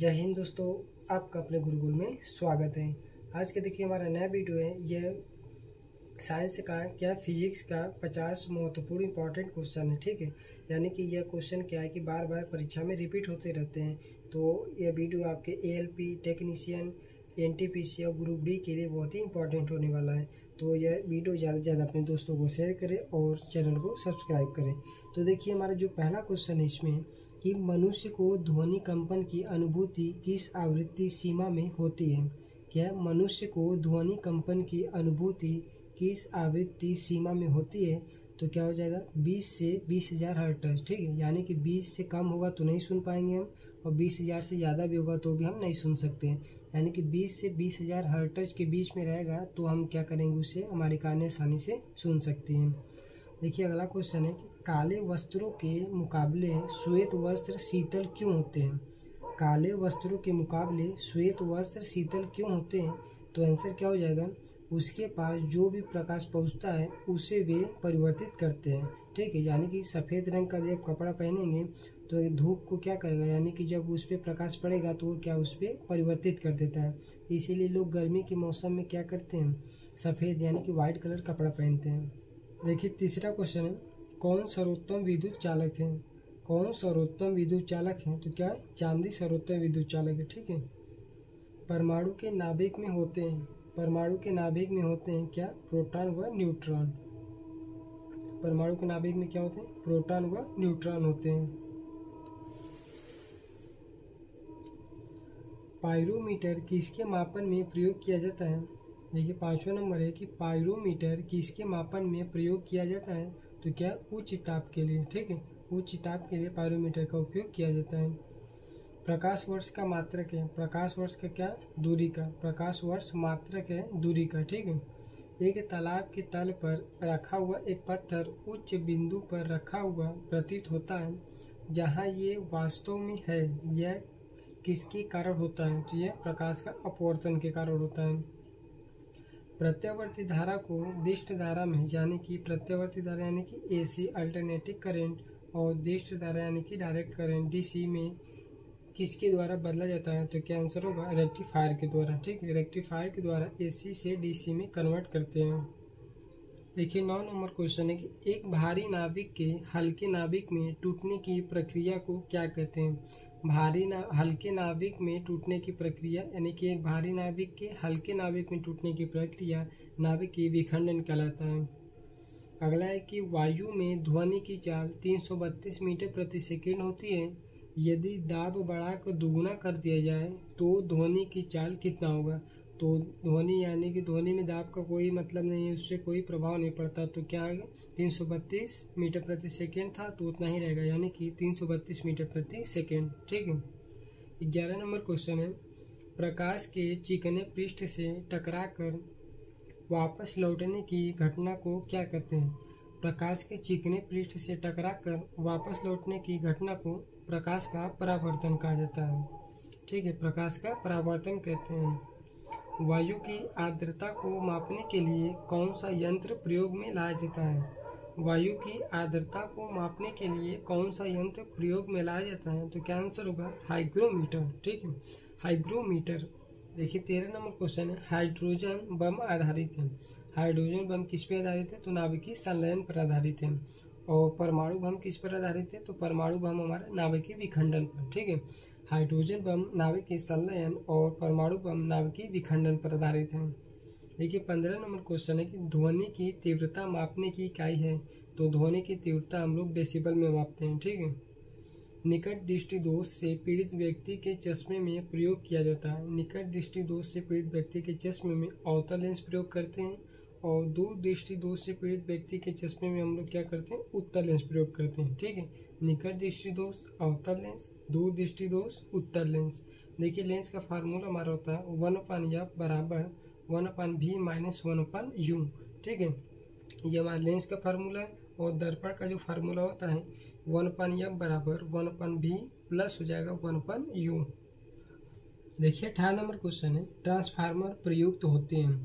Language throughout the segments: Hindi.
जय हिंद दोस्तों, आपका अपने गुरुकुल में स्वागत है। आज के देखिए हमारा नया वीडियो है। यह साइंस का क्या फिजिक्स का 50 महत्वपूर्ण इंपॉर्टेंट क्वेश्चन है। ठीक है, यानी कि यह क्वेश्चन क्या है कि बार बार परीक्षा में रिपीट होते रहते हैं। तो यह वीडियो आपके एएलपी टेक्नीशियन, एनटीपीसी और ग्रुप डी के लिए बहुत ही इंपॉर्टेंट होने वाला है। तो यह वीडियो ज़्यादा से ज़्यादा अपने दोस्तों को शेयर करें और चैनल को सब्सक्राइब करें। तो देखिए हमारा जो पहला क्वेश्चन है इसमें कि मनुष्य को ध्वनि कंपन की अनुभूति किस आवृत्ति सीमा में होती है। क्या मनुष्य को ध्वनि कंपन की अनुभूति किस आवृत्ति सीमा में होती है? तो क्या हो जाएगा 20 से 20,000 हर्ट्ज। ठीक है, यानी कि 20 से कम होगा तो नहीं सुन पाएंगे हम, और 20,000 से ज़्यादा भी होगा तो भी हम नहीं सुन सकते हैं। यानी कि 20 से 20,000 हर्ट्ज के बीच में रहेगा तो हम क्या करेंगे, उसे हमारी कानें आसानी से सुन सकती हैं। देखिए अगला क्वेश्चन है कि काले वस्त्रों के मुकाबले श्वेत वस्त्र शीतल क्यों होते हैं। काले वस्त्रों के मुकाबले श्वेत वस्त्र शीतल क्यों होते हैं? तो आंसर क्या हो जाएगा, उसके पास जो भी प्रकाश पहुंचता है उसे वे परिवर्तित करते हैं। ठीक है, यानी कि सफ़ेद रंग का जब कपड़ा पहनेंगे तो धूप को क्या करेगा, यानी कि जब उस पर प्रकाश पड़ेगा तो वो क्या उस पर परिवर्तित कर देता है। इसीलिए लोग गर्मी के मौसम में क्या करते हैं, सफ़ेद यानी कि वाइट कलर कपड़ा पहनते हैं। देखिए तीसरा क्वेश्चन है, कौन सर्वोत्तम विद्युत चालक है। कौन सर्वोत्तम विद्युत चालक है? तो क्या है, चांदी सर्वोत्तम विद्युत चालक है। ठीक है, परमाणु के नाभिक में होते हैं, परमाणु के नाभिक में होते हैं क्या, प्रोटॉन व न्यूट्रॉन। परमाणु के नाभिक में क्या होते हैं, प्रोटॉन व न्यूट्रॉन होते हैं। पायरोमीटर किसके मापन में प्रयोग किया जाता है। देखिए 5वां नंबर है कि पायरोमीटर किसके मापन में प्रयोग किया जाता है। तो क्या, उच्च ताप के लिए। ठीक है, उच्च ताप के लिए पायरोमीटर का उपयोग किया जाता है। प्रकाश वर्ष का मात्रक है, प्रकाश वर्ष का क्या, दूरी का, प्रकाश वर्ष मात्रक है दूरी का। ठीक है, एक तालाब के तल पर रखा हुआ एक पत्थर उच्च बिंदु पर रखा हुआ प्रतीत होता है, जहाँ ये वास्तव में है, यह किसके कारण होता है। तो यह प्रकाश का अपवर्तन के कारण होता है। प्रत्यावर्ती धारा को दिष्ट धारा में, यानी कि प्रत्यावर्ती धारा यानी कि एसी अल्टरनेटिंग करंट, और दिष्ट धारा यानी कि डायरेक्ट करंट डीसी में किसके द्वारा बदला जाता है। तो क्या आंसर होगा, रेक्टिफायर के द्वारा। ठीक है, रेक्टिफायर के द्वारा एसी से डीसी में कन्वर्ट करते हैं। देखिए 9 नंबर क्वेश्चन है कि एक भारी नाभिक के हल्के नाभिक में टूटने की प्रक्रिया को क्या कहते हैं। हल्के नाभिक में टूटने की प्रक्रिया, यानी कि एक भारी नाभिक के हल्के नाभिक में टूटने की प्रक्रिया नाभिक की विखंडन कहलाता है। अगला है कि वायु में ध्वनि की चाल 332 मीटर प्रति सेकेंड होती है। यदि दाब बढ़ाकर दुगुना कर दिया जाए तो ध्वनि की चाल कितना होगा। तो ध्वनि यानी कि ध्वनि में दाब का कोई मतलब नहीं है, उससे कोई प्रभाव नहीं पड़ता। तो क्या आएगा, 332 मीटर प्रति सेकेंड था तो उतना ही रहेगा, यानी कि 332 मीटर प्रति सेकेंड। ठीक है, 11 नंबर क्वेश्चन है, प्रकाश के चिकने पृष्ठ से टकराकर वापस लौटने की घटना को क्या कहते हैं। प्रकाश के चिकने पृष्ठ से टकराकर वापस लौटने की घटना को प्रकाश का परावर्तन कहा जाता है। ठीक है, प्रकाश का परावर्तन कहते हैं। वायु की आर्द्रता को मापने के लिए कौन सा यंत्र प्रयोग में लाया जाता है। वायु की आर्द्रता को मापने के लिए कौन सा यंत्र प्रयोग में लाया जाता है। तो क्या आंसर होगा, हाइग्रोमीटर। ठीक है, हाइग्रोमीटर। देखिए 13 नंबर क्वेश्चन है, हाइड्रोजन बम आधारित है। हाइड्रोजन बम किस पे आधारित है। तो नाभिकीय संलयन पर आधारित है। और परमाणु बम किस पर आधारित है। तो परमाणु बम हमारा नाभिकीय विखंडन पर। ठीक है, हाइड्रोजन बम नाभिकीय संलयन और परमाणु बम नाभिकीय विखंडन पर आधारित है। देखिए 15 नंबर क्वेश्चन है कि ध्वनि की तीव्रता मापने की इकाई है। तो ध्वनि की तीव्रता हम लोग डेसिबल में मापते हैं। ठीक है, निकट दृष्टि दोष से पीड़ित व्यक्ति के चश्मे में प्रयोग किया जाता है। निकट दृष्टि दोष से पीड़ित व्यक्ति के चश्मे में अवतल लेंस प्रयोग करते हैं, और दूर दृष्टि दोष से पीड़ित व्यक्ति के चश्मे में हम लोग क्या करते हैं, उत्तल लेंस प्रयोग करते हैं। ठीक है, निकट दृष्टि दोष अवतल लेंस, दूर दृष्टि दोष उत्तल लेंस। देखिए लेंस का फार्मूला हमारा होता है 1/f बराबर 1/v माइनस 1/u। ठीक है, ये हमारा लेंस का फार्मूला है। और दर्पण का जो फार्मूला होता है 1/f बराबर 1/v प्लस हो जाएगा 1/u। देखिए 18 नंबर क्वेश्चन है, ट्रांसफार्मर प्रयुक्त होते हैं।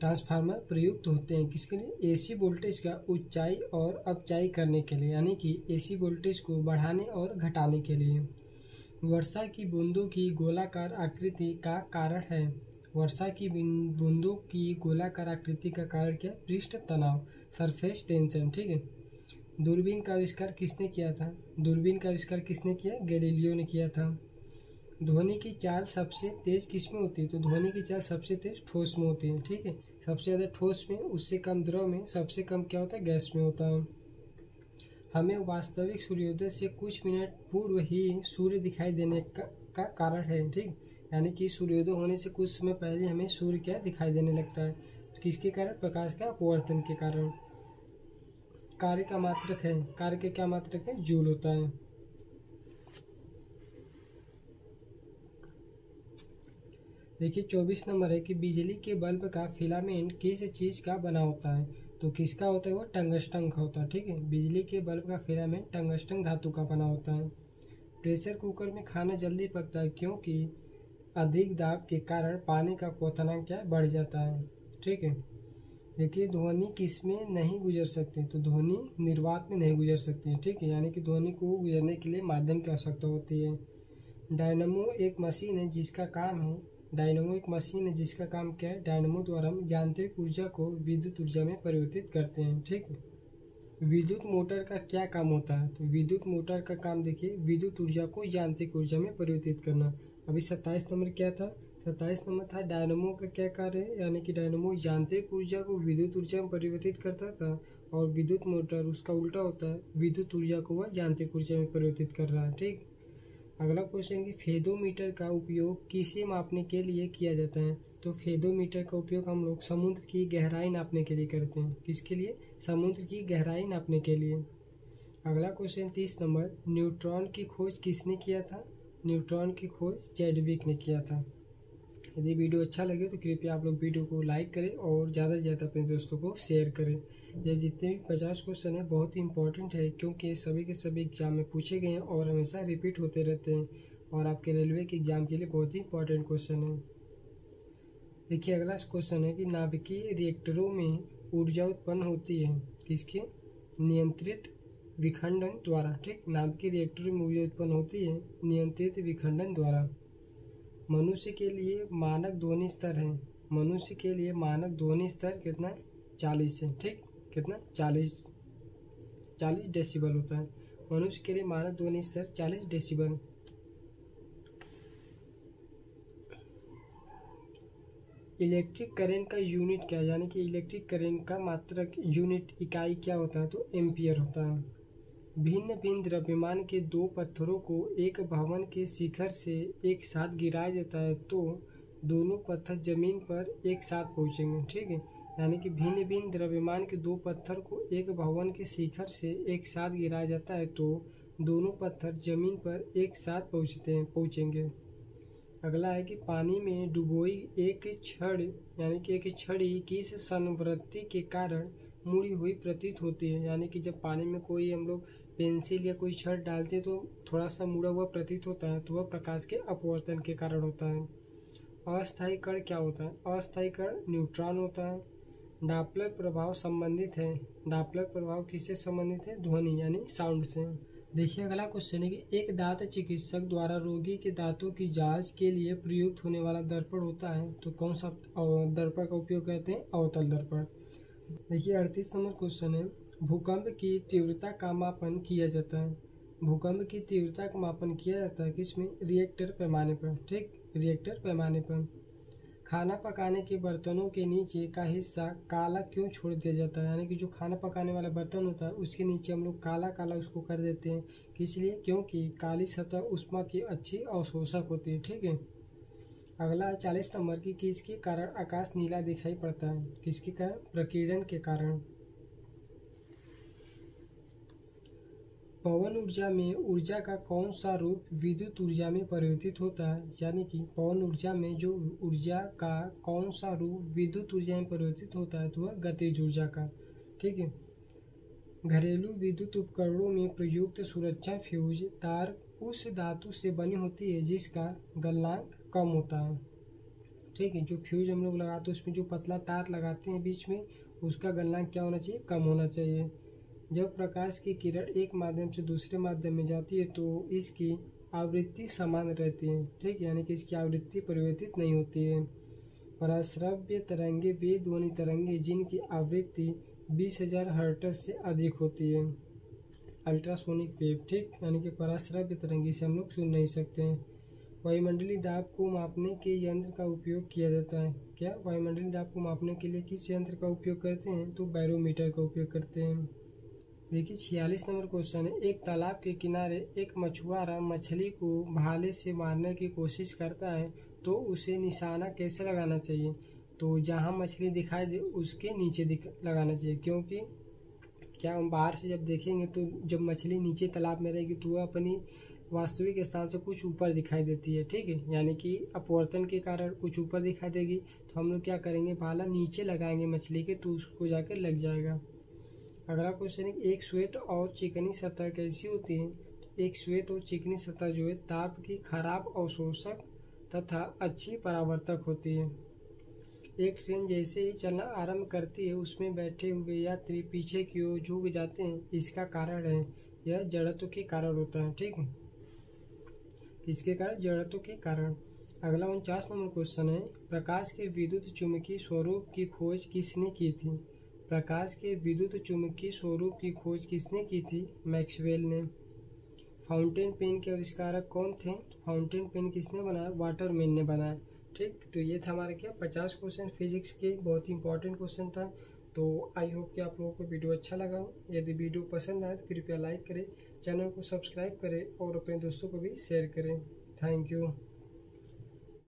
ट्रांसफार्मर प्रयुक्त होते हैं किसके लिए। एसी वोल्टेज का ऊंचाई और अपचाई करने के लिए, यानी कि एसी वोल्टेज को बढ़ाने और घटाने के लिए। वर्षा की बूंदों की गोलाकार आकृति का कारण है। वर्षा की बूंदों की गोलाकार आकृति का कारण क्या है? पृष्ठ तनाव, सरफेस टेंशन। ठीक है। दूरबीन का आविष्कार किसने किया था? दूरबीन का आविष्कार किसने किया? गैलीलियो ने किया था। ध्वनि की चाल सबसे तेज किस में होती है? तो ध्वनि की चाल सबसे तेज ठोस में होती है। ठीक है। सबसे ज़्यादा ठोस में, उससे कम द्रव में, सबसे कम क्या होता है? गैस में होता है। हमें वास्तविक सूर्योदय से कुछ मिनट पूर्व ही सूर्य दिखाई देने का कारण है। ठीक, यानी कि सूर्योदय होने से कुछ समय पहले हमें सूर्य क्या दिखाई देने लगता है? तो किसके कारण? प्रकाश का अपवर्तन के कारण। कार्य का मात्रक है, कार्य के क्या मात्रक है? जूल होता है। देखिए 24 नंबर है कि बिजली के बल्ब का फिलामेंट किस चीज का बना होता है? तो किसका होता है? वो टंगस्टन का होता है। ठीक है। बिजली के बल्ब का फिलामेंट टंगस्टन धातु का बना होता है। प्रेशर कुकर में खाना जल्दी पकता है क्योंकि अधिक दाब के कारण पानी का क्वथनांक क्या बढ़ जाता है। ठीक है। देखिए ध्वनि किस में नहीं गुजर सकती? तो ध्वनि निर्वात में नहीं गुजर सकती है। ठीक है। यानी कि ध्वनि को गुजरने के लिए माध्यम की आवश्यकता होती है। डायनमो एक मशीन है जिसका काम है, डायनमो एक मशीन है जिसका काम क्या है? डायनमो द्वारा हम यांत्रिक ऊर्जा को विद्युत ऊर्जा में परिवर्तित करते हैं। ठीक है। विद्युत मोटर का क्या काम होता है? तो विद्युत मोटर का काम देखिए विद्युत ऊर्जा को यांत्रिक ऊर्जा में परिवर्तित करना। अभी 27 नंबर क्या था? 27 नंबर था डायनमो का क्या कार्य है? यानी कि डायनमो यांत्रिक ऊर्जा को विद्युत ऊर्जा में परिवर्तित करता था और विद्युत मोटर उसका उल्टा होता है, विद्युत ऊर्जा को वह यांत्रिक ऊर्जा में परिवर्तित कर रहा है। ठीक। अगला क्वेश्चन कि फेदोमीटर का उपयोग किसे मापने के लिए किया जाता है? तो फेदोमीटर का उपयोग हम लोग समुद्र की गहराई नापने के लिए करते हैं। किसके लिए? समुद्र की गहराई नापने के लिए। अगला क्वेश्चन 30 नंबर, न्यूट्रॉन की खोज किसने किया था? न्यूट्रॉन की खोज चैडविक ने किया था। यदि वीडियो अच्छा लगे तो कृपया आप लोग वीडियो को लाइक करें और ज़्यादा से ज़्यादा अपने दोस्तों को शेयर करें। ये जितने भी 50 क्वेश्चन हैं बहुत ही इंपॉर्टेंट है क्योंकि ये सभी के सभी एग्जाम में पूछे गए हैं और हमेशा रिपीट होते रहते हैं और आपके रेलवे के एग्जाम के लिए बहुत ही इंपॉर्टेंट क्वेश्चन है। देखिए अगला क्वेश्चन है कि नाभिकीय रिएक्टरों में ऊर्जा उत्पन्न होती है किसके? नियंत्रित विखंडन द्वारा। ठीक, नाभिकीय रिएक्टरों में ऊर्जा उत्पन्न होती है नियंत्रित विखंडन द्वारा। मनुष्य के लिए मानक ध्वनि स्तर है, मनुष्य के लिए मानक ध्वनि स्तर कितना है? 40 है। ठीक, कितना? 40 डेसिबल होता है। मनुष्य के लिए मानक ध्वनि स्तर 40 डेसिबल। इलेक्ट्रिक करंट का यूनिट क्या है? यानी कि इलेक्ट्रिक करंट का मात्रक यूनिट इकाई क्या होता है? तो एम्पियर होता है। भिन्न भिन्न द्रव्यमान के दो पत्थरों को एक भवन के शिखर से एक साथ गिराया जाता है तो दोनों पत्थर जमीन पर एक साथ पहुंचेंगे। ठीक है। यानी कि भिन्न भिन्न द्रव्यमान के दो पत्थर को एक भवन के शिखर से एक साथ गिराया जाता है तो दोनों पत्थर जमीन पर एक साथ पहुंचेंगे। अगला है कि पानी में डुबोई एक छड़ यानी कि एक छड़ी किस संवृत्ति के कारण मुड़ी हुई प्रतीत होती है? यानी कि जब पानी में कोई हम लोग पेंसिल या कोई छड़ डालते हैं तो थोड़ा सा मुड़ा हुआ प्रतीत होता है, तो वह प्रकाश के अपवर्तन के कारण होता है। अस्थायी कण क्या होता है? अस्थायी कण न्यूट्रॉन होता है। डापलर प्रभाव संबंधित है, डापलर प्रभाव किससे संबंधित है? ध्वनि यानी साउंड से। देखिए अगला क्वेश्चन है कि एक दांत चिकित्सक द्वारा रोगी के दांतों की जांच के लिए प्रयुक्त होने वाला दर्पण होता है तो कौन सा दर्पण का उपयोग करते हैं? अवतल दर्पण। देखिए 38 नंबर क्वेश्चन है, भूकंप की तीव्रता का मापन किया जाता है। भूकंप की तीव्रता का मापन किया जाता है किसमें? रिएक्टर पैमाने पर। ठीक, रिएक्टर पैमाने पर। खाना पकाने के बर्तनों के नीचे का हिस्सा काला क्यों छोड़ दिया जाता है? यानी कि जो खाना पकाने वाला बर्तन होता है उसके नीचे हम लोग काला काला उसको कर देते हैं। किस लिए? क्योंकि काली सतह उष्मा की अच्छी अवशोषक होती है। ठीक है। अगला है 40 नंबर की, किसके कारण आकाश नीला दिखाई पड़ता है? किसके कारण? प्रकीर्णन के कारण। पवन ऊर्जा में ऊर्जा का कौन सा रूप विद्युत ऊर्जा में परिवर्तित होता है? यानी कि पवन ऊर्जा में जो ऊर्जा का कौन सा रूप विद्युत ऊर्जा में परिवर्तित होता है तो वह गतिज ऊर्जा का। ठीक है। घरेलू विद्युत उपकरणों में प्रयुक्त सुरक्षा फ्यूज तार उस धातु से बनी होती है जिसका गलनांक कम होता है। ठीक है। जो फ्यूज हम लोग लगाते हैं उसमें जो पतला तार लगाते हैं बीच में उसका गलनांक क्या होना चाहिए? कम होना चाहिए। जब प्रकाश की किरण एक माध्यम से दूसरे माध्यम में जाती है तो इसकी आवृत्ति समान रहती है, ठीक है, यानी कि इसकी आवृत्ति परिवर्तित नहीं होती है। पराश्रव्य तरंगे वे ध्वनि तरंगे जिनकी आवृत्ति 20,000 हर्ट्ज से अधिक होती है। अल्ट्रासोनिक वेव, ठीक, यानी कि पराश्रव्य तरंगे से हम लोग सुन नहीं सकते हैं। वायुमंडलीय दाब को मापने के यंत्र का उपयोग किया जाता है। क्या वायुमंडलीय दाब को मापने के लिए किस यंत्र का उपयोग करते हैं? तो बैरोमीटर का उपयोग करते हैं। देखिए 46 नंबर क्वेश्चन है, एक तालाब के किनारे एक मछुआरा मछली को भाले से मारने की कोशिश करता है तो उसे निशाना कैसे लगाना चाहिए? तो जहां मछली दिखाई दे उसके नीचे लगाना चाहिए, क्योंकि क्या हम बाहर से जब देखेंगे तो जब मछली नीचे तालाब में रहेगी तो वह अपनी वास्तविक स्थान से कुछ ऊपर दिखाई देती है, ठीक है, यानी कि अपवर्तन के कारण कुछ ऊपर दिखाई देगी। तो हम लोग क्या करेंगे, भाला नीचे लगाएंगे मछली के तो उसको जाकर लग जाएगा। अगला क्वेश्चन है, एक श्वेत और चिकनी सतह कैसी होती है? एक श्वेत और चिकनी सतह जो है ताप की खराब अवशोषक तथा अच्छी परावर्तक होती है। एक ट्रेन जैसे ही चलना आरंभ करती है उसमें बैठे हुए यात्री पीछे की ओर झुक जाते हैं, इसका कारण है यह जड़त्व के कारण होता है, ठीक है, किसके कारण? जड़त्व के कारण। अगला 49 नंबर क्वेश्चन है, प्रकाश के विद्युत चुम्बकीय स्वरूप की खोज किसने की थी? प्रकाश के विद्युत चुम्बकीय स्वरूप की खोज किसने की थी? मैक्सवेल ने। फाउंटेन पेन के आविष्कारक कौन थे? फाउंटेन पेन किसने बनाया? वाटरमैन ने बनाया, ठीक। तो ये था हमारा क्या 50 क्वेश्चन फिजिक्स के, बहुत ही इंपॉर्टेंट क्वेश्चन था। तो आई होप कि आप लोगों को वीडियो अच्छा लगा हो। यदि वीडियो पसंद आए तो कृपया लाइक करें, चैनल को सब्सक्राइब करें और अपने दोस्तों को भी शेयर करें। Thank you.